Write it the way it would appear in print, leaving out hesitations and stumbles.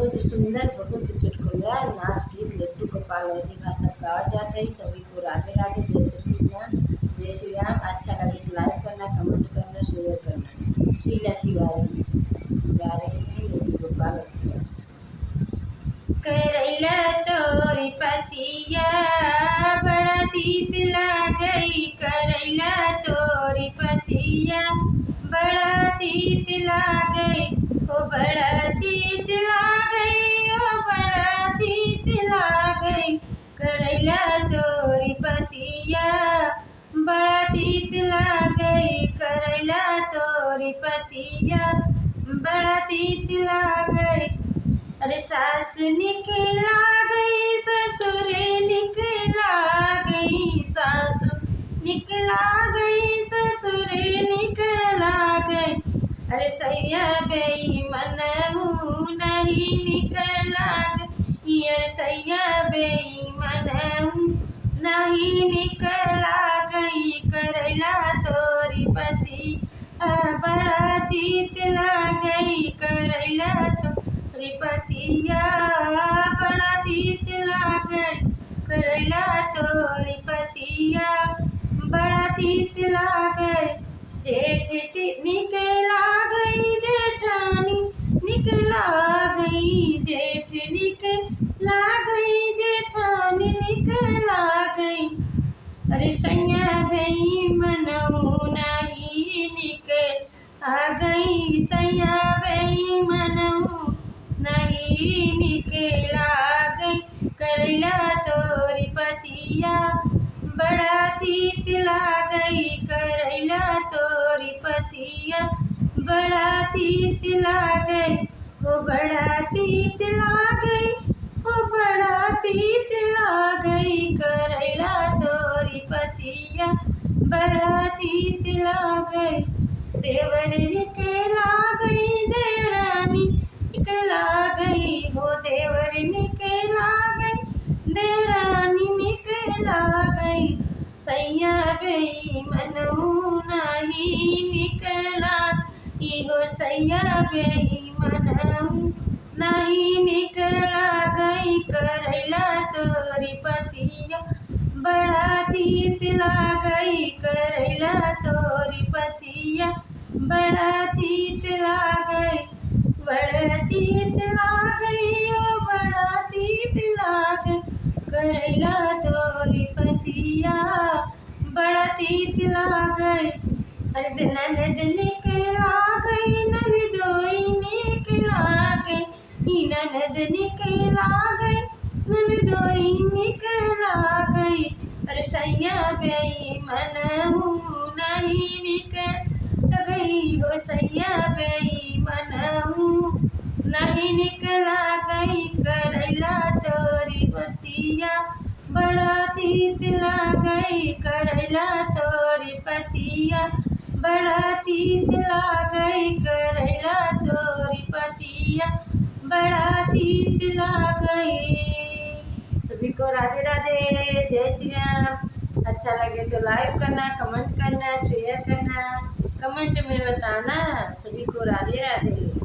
बहुत ही सुंदर, बहुत ही चुटकुला नाच गीत लड्डू गोपाल लहरी भाषा गावा जाता है। सभी को राधे राधे, जय श्री कृष्ण, जय श्री राम। अच्छा लगे तो लाइक करना, कमेंट करना, शेयर करना। शीला तिवारी गा रही है लड्डू गोपाल लहरी भाषा। करैला तोरी पतिया बड़ा तीत लागई, करैला तोरी पतिया बड़ा तीत लागई, ओ बड़ा तीत लागई, ओ बड़ा तीत लागई। करैला तोरी पतिया बड़ा तीत लागई, करैला तोरी पतिया बड़ा तीत लागई। अरे सास निकला गई, ससुर निकला गई, सासु निकला गई, ससुर निकला गई। अरे सैया बेईमान नहीं निकला गई, अरे सैया बेईमान नहीं निकला गई। करैला तोरी पति बड़ा तीत लागई, करैला तोरी पतिया बड़ा तीत लागई, करैला तोरी पतिया बड़ा तीत लागई। जेठ निकला गई, जेठानी निकला गई, जेठ निकला गई, जेठानी निकला गई। अरे सैया बेईमान नहीं निकला गई, सैया बेईमान नहीं निकला गई। करैला तोरी पतिया बड़ा तीत लागई, करैला तोरी पतिया बड़ा तीत लागई, हो बड़ा तीत लागई, हो बड़ा तीत लागई। करैला तोरी पतिया बड़ा तीत लागई। देवर निकला गई, देवरानी निकला गई, हो देवर निकला गई, देवरानी निकला गई। सैया बेईमान नहीं निकला, हो सैया बेईमान नहीं निकला गई। करैला तोरी पतिया बड़ा तीत लागई, करैला तोरी पतिया बड़ा तीत लागई, बड़ा तीत लागई, ओ बड़ा तीत लागई। करैला तोरी पतिया बड़ा तीत लागई। अरे ननद निकला गई, ननदोई निकला गई, ननद निकला गई, ननदोई निकला गई। अरे सैया बेईमान नहीं निकल गई, हो सैया बेईमान नहीं निकला गई। करैला तोरी पतिया बड़ा तीत लागई, करैला तोरी पतिया बड़ा तीत लागई, करैला तोरी पतिया बड़ा तीत लागई। सभी को राधे राधे, जय श्री राम। अच्छा लगे तो लाइक करना, कमेंट करना, शेयर करना, कमेंट में बताना। सभी को राधे राधे।